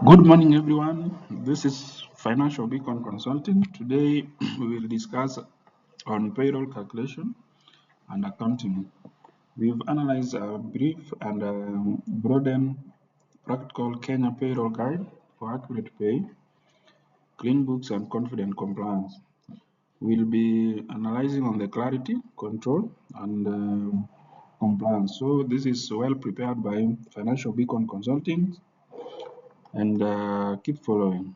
Good morning, everyone. This is Financial Beacon Consulting. Today, we will discuss on payroll calculation and accounting. We've analyzed a brief and broadened practical Kenya payroll guide for accurate pay, clean books, and confident compliance. We'll be analyzing on the clarity, control, and compliance. So this is well prepared by Financial Beacon Consulting, and keep following.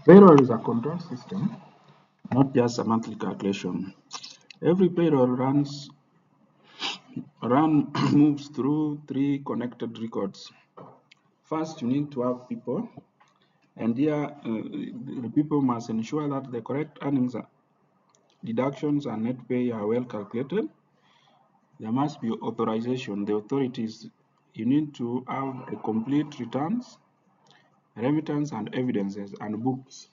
Payroll is a control system, not just a monthly calculation. Every payroll moves through three connected records. First, you need to have people, and here the people must ensure that the correct earnings, deductions, and net pay are well calculated. There must be authorization. The authorities, you need to have a complete returns, remittance, and evidences, and books.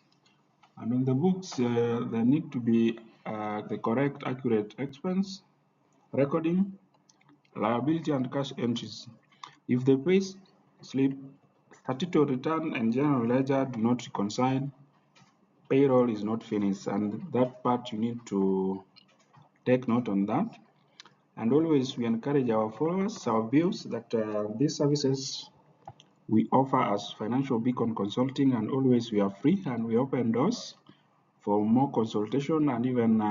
And on the books, there need to be the correct, accurate expense recording, liability and cash entries. If the pay slip, statutory return, and general ledger do not reconcile, payroll is not finished, and that part you need to take note on that. And always we encourage our followers, our viewers, that these services we offer as Financial Beacon Consulting, and always we are free and we open doors for more consultation, and even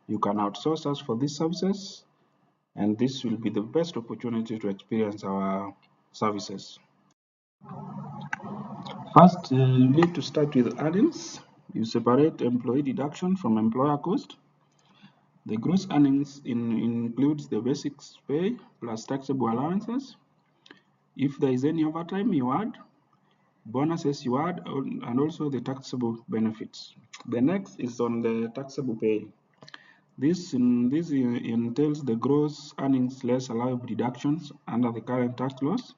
you can outsource us for these services, and this will be the best opportunity to experience our services. First, you need to start with earnings. You separate employee deduction from employer cost. The gross earnings includes the basic pay plus taxable allowances. If there is any overtime, you add. Bonuses you add, and also the taxable benefits. The next is on the taxable pay. This entails the gross earnings less allowable deductions under the current tax laws.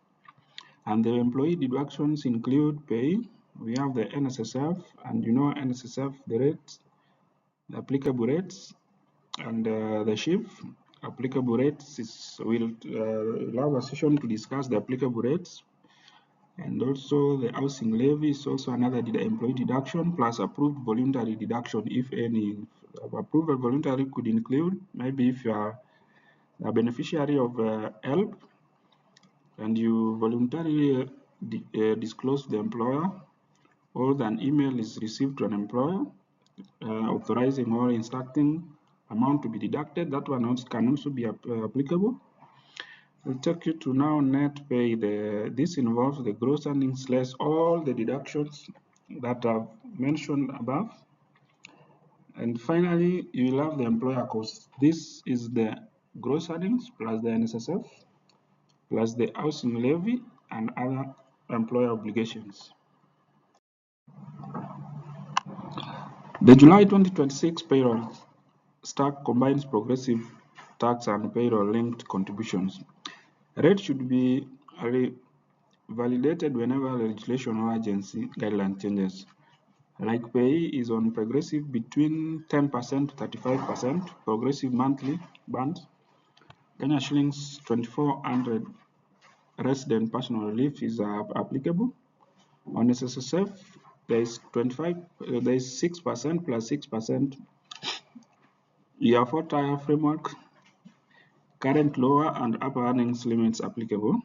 And the employee deductions include pay. We have the NSSF, and you know NSSF, the rates, the applicable rates, and the SHIF. Applicable rates we'll allow a session to discuss the applicable rates. And also the housing levy is also another employee deduction, plus approved voluntary deduction, if any. Approved voluntary could include maybe if you are a beneficiary of help and you voluntarily disclose to the employer, or an email is received to an employer authorizing or instructing amount to be deducted, that one can also be applicable. We'll take you to now net pay. This involves the gross earnings less all the deductions that I've mentioned above. And finally, you will have the employer cost. This is the gross earnings plus the NSSF plus the housing levy and other employer obligations. The July 2026 payroll stack combines progressive tax and payroll-linked contributions. Rates should be validated whenever legislation or agency guideline changes. Like PAYE is on progressive between 10% to 35%, progressive monthly band. Kenya shillings 2400 resident personal relief is applicable. On SSSF, there is 6% plus 6% year 4 tire framework, current lower and upper earnings limits applicable.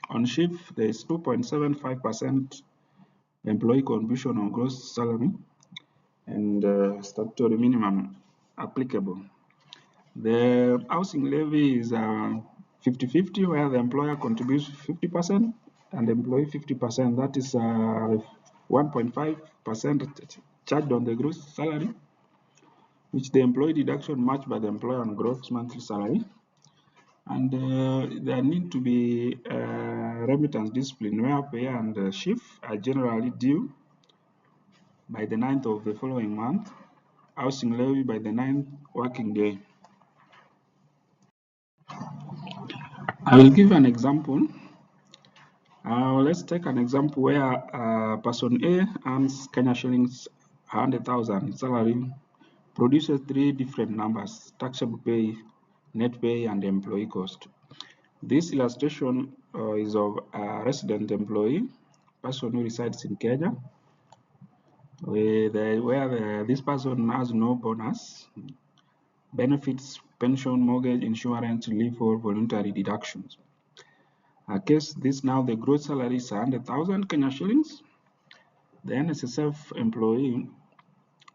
On SHIF, there is 2.75% employee contribution on gross salary and statutory minimum applicable. The housing levy is 50-50, where the employer contributes 50% and the employee 50%. That is 1.5% charged on the gross salary, which the employee deduction matched by the employer on gross monthly salary. And there need to be remittance discipline, where pay and SHIF are generally due by the 9th of the following month, housing levy by the 9th working day. I will give an example. Let's take an example where person A earns Kenya shillings 100,000 salary, produces three different numbers: taxable pay, net pay, and employee cost. This illustration is of a resident employee, person who resides in Kenya, where this person has no bonus, benefits, pension, mortgage, insurance, leave, or voluntary deductions. Case this now the gross salary is 100,000 Kenya shillings. The NSSF employee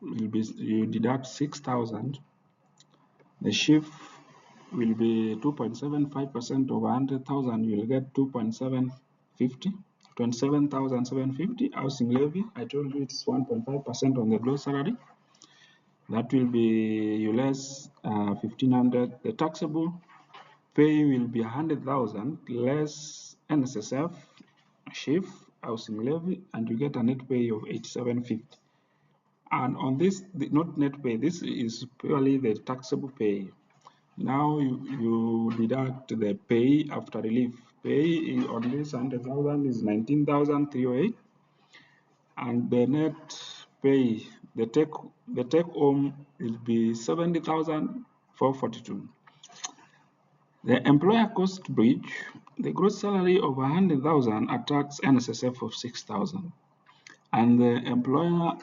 will be, you deduct 6,000. The SHIF will be 2.75% of 100,000. You will get 2.750, 27,750. Housing levy, I told you it's 1.5% on the gross salary. That will be you less 1,500. The taxable pay will be 100,000 less NSSF, SHIF, housing levy, and you get a net pay of 8750. And on this, not net pay, this is purely the taxable pay. Now you deduct the pay after relief. Pay on this 100,000 is 19,308, and the net pay, the take home will be 70,442. The employer cost bridge, the gross salary of 100,000 attracts NSSF of 6,000, and the employer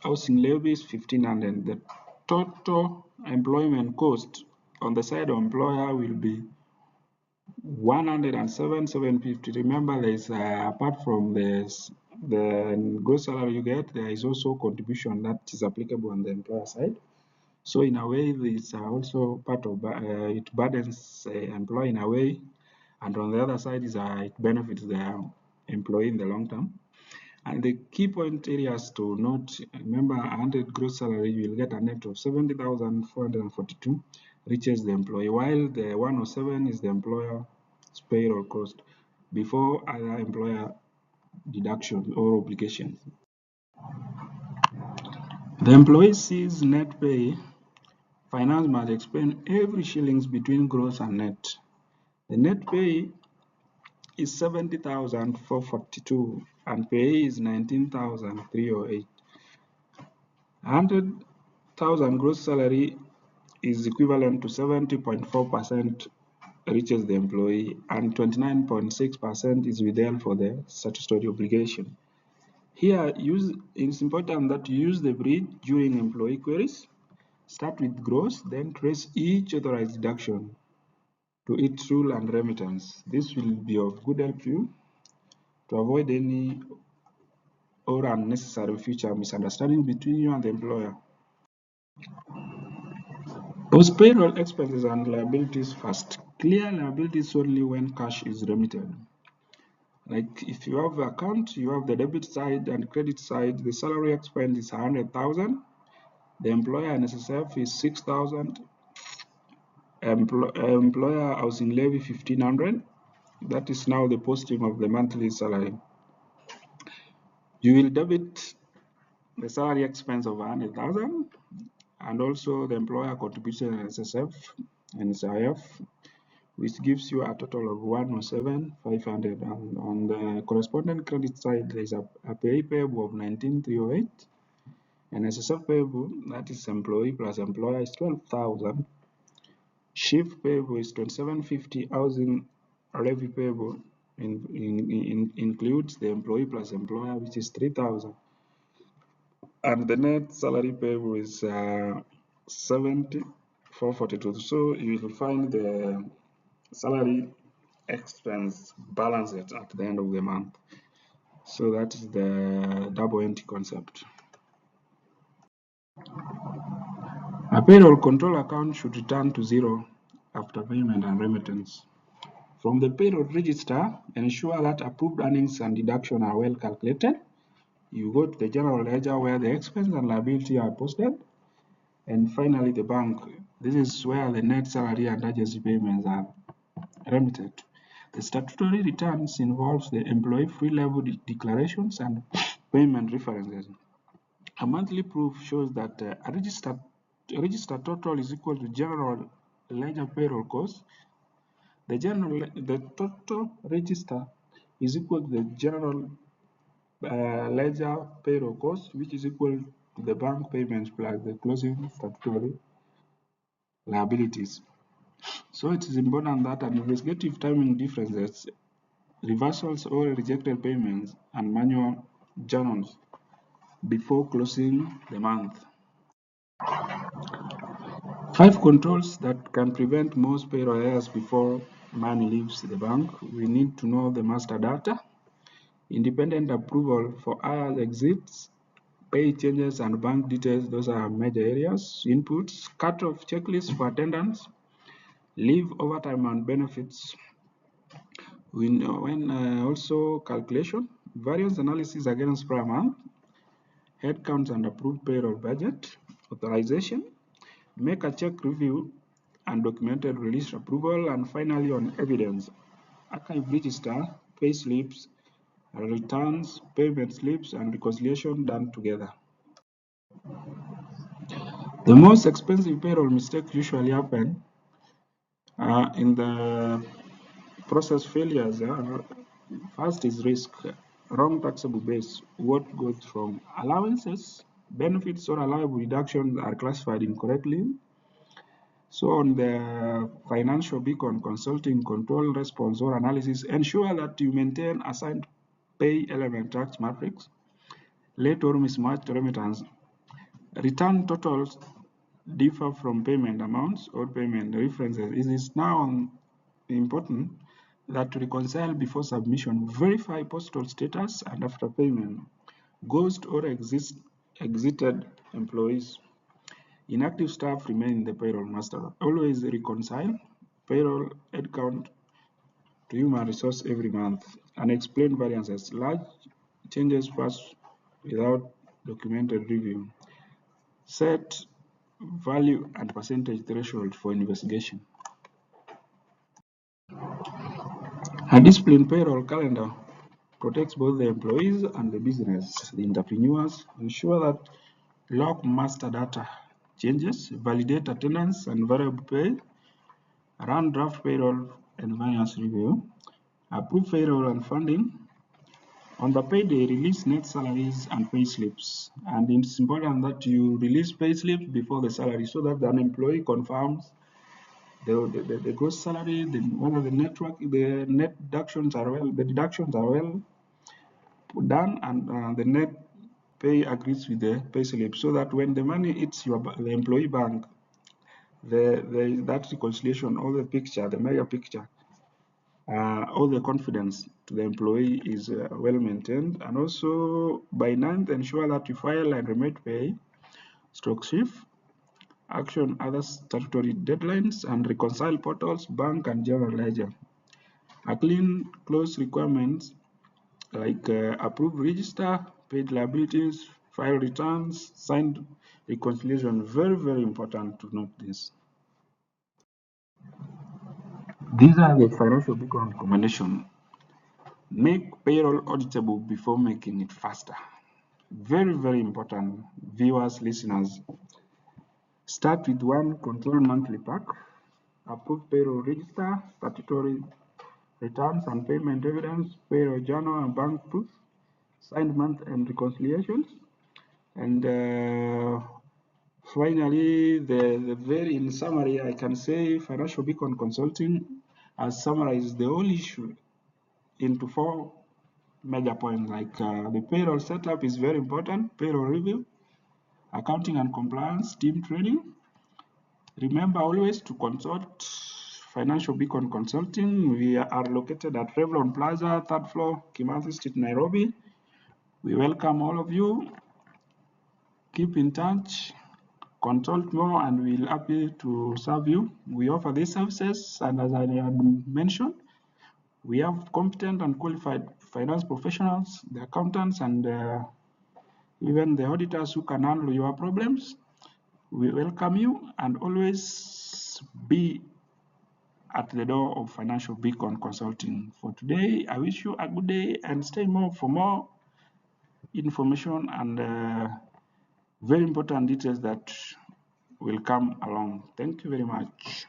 housing levy is 1,500. The total employment cost on the side of employer will be 107,750. Remember, there is apart from this, the gross salary you get, there is also contribution that is applicable on the employer side. So in a way, it's also part of it burdens employee in a way, and on the other side is it benefits the employee in the long term. And the key point areas to note: remember, 100 gross salary, you will get a net of 70,442 reaches the employee, while the 107 is the employer's payroll cost before other employer deductions or obligations. The employee sees net pay. Finance must explain every shillings between gross and net. The net pay is 70,442 and pay is 19,308. 100,000 gross salary is equivalent to 70.4% reaches the employee, and 29.6% is withheld for the statutory obligation. Here, it's important that you use the bridge during employee queries. Start with gross, then trace each authorized deduction to its rule and remittance. This will be of good help to you to avoid any or unnecessary future misunderstanding between you and the employer. Post payroll expenses and liabilities first. Clear liabilities only when cash is remitted. Like if you have the account, you have the debit side and credit side. The salary expense is 100,000. The employer NSSF is 6,000. Employer housing levy 1,500. That is now the posting of the monthly salary. You will debit the salary expense of 100,000 and also the employer contribution NSSF and SHIF, which gives you a total of 107,500. And on the corresponding credit side, there is a pay payable of 19,308. And NSSF payable, that is employee plus employer, is 12,000. SHIF payable is 2750. Housing levy payable includes the employee plus employer, which is 3,000. And the net salary payable is 70,442. So you will find the salary expense balanced at the end of the month. So that is the double entry concept. A payroll control account should return to zero after payment and remittance. From the payroll register, ensure that approved earnings and deduction are well calculated. You go to the general ledger where the expense and liability are posted. And finally, the bank. This is where the net salary and agency payments are remitted. The statutory returns involves the employee free level declarations and payment references. A monthly proof shows that a registered total is equal to general ledger payroll cost. The total register is equal to the general ledger payroll cost, which is equal to the bank payments plus the closing statutory liabilities. So it is important that an investigative timing differences reversals or rejected payments, and manual journals before closing the month. 5 controls that can prevent most payroll errors before money leaves the bank. We need to know the master data, independent approval for IR exits, pay changes and bank details. Those are major areas. Inputs, cut-off checklist for attendance, leave, overtime and benefits. Also calculation, variance analysis against prior month, headcounts and approved payroll budget, authorization, make a check review and documented release approval, and finally on evidence, archive register, pay slips, returns, payment slips, and reconciliation done together. The most expensive payroll mistakes usually happen in the process failures. First is risk, wrong taxable base. What goes wrong? Allowances, benefits, or allowable deductions are classified incorrectly. So on the financial beacon consulting control response or analysis, ensure that you maintain assigned pay element tax matrix, late or mismatched remittance. Return totals differ from payment amounts or payment references. It is now important that to reconcile before submission, verify postal status and after payment, ghost or exited employees. Inactive staff remain in the payroll master. Always reconcile payroll headcount to human resource every month and explain variances. Large changes pass without documented review. Set value and percentage threshold for investigation. A disciplined payroll calendar protects both the employees and the business. The entrepreneurs ensure that log master data changes, validate attendance and variable pay, run draft payroll and variance review, approve payroll and funding. On the payday, release net salaries and pay slips. And it's important that you release pay slips before the salary so that an employee confirms the gross salary, whether the net deductions are well done, and the net pay agrees with the pay slip, so that when the money hits the employee bank, that reconciliation, all the picture, the mega picture, all the confidence to the employee is well maintained. And also by 9th, ensure that you file and remit pay, SHIF, action other statutory deadlines, and reconcile portals, bank and general ledger. A clean close requirements like approved register, paid liabilities, file returns, signed reconciliation. Very, very important to note this. These are the financial beacon recommendation. Make payroll auditable before making it faster. Very, very important, viewers, listeners. Start with one control monthly pack, approved payroll register, statutory returns and payment evidence, payroll journal and bank proof, signed month and reconciliations, and finally, in summary, I can say financial beacon consulting has summarized the whole issue into 4 major points. Like the payroll setup is very important, payroll review, accounting and compliance, team training. Remember always to consult Financial Beacon Consulting. We are located at Revlon Plaza, 3rd floor, Kimathi Street, Nairobi. We welcome all of you. Keep in touch, consult more, and we'll be happy to serve you. We offer these services, and as I had mentioned, we have competent and qualified finance professionals, the accountants, and even the auditors who can handle your problems. We welcome you, and always be at the door of Financial Beacon Consulting. For today, I wish you a good day, and stay more for more information and very important details that will come along. Thank you very much.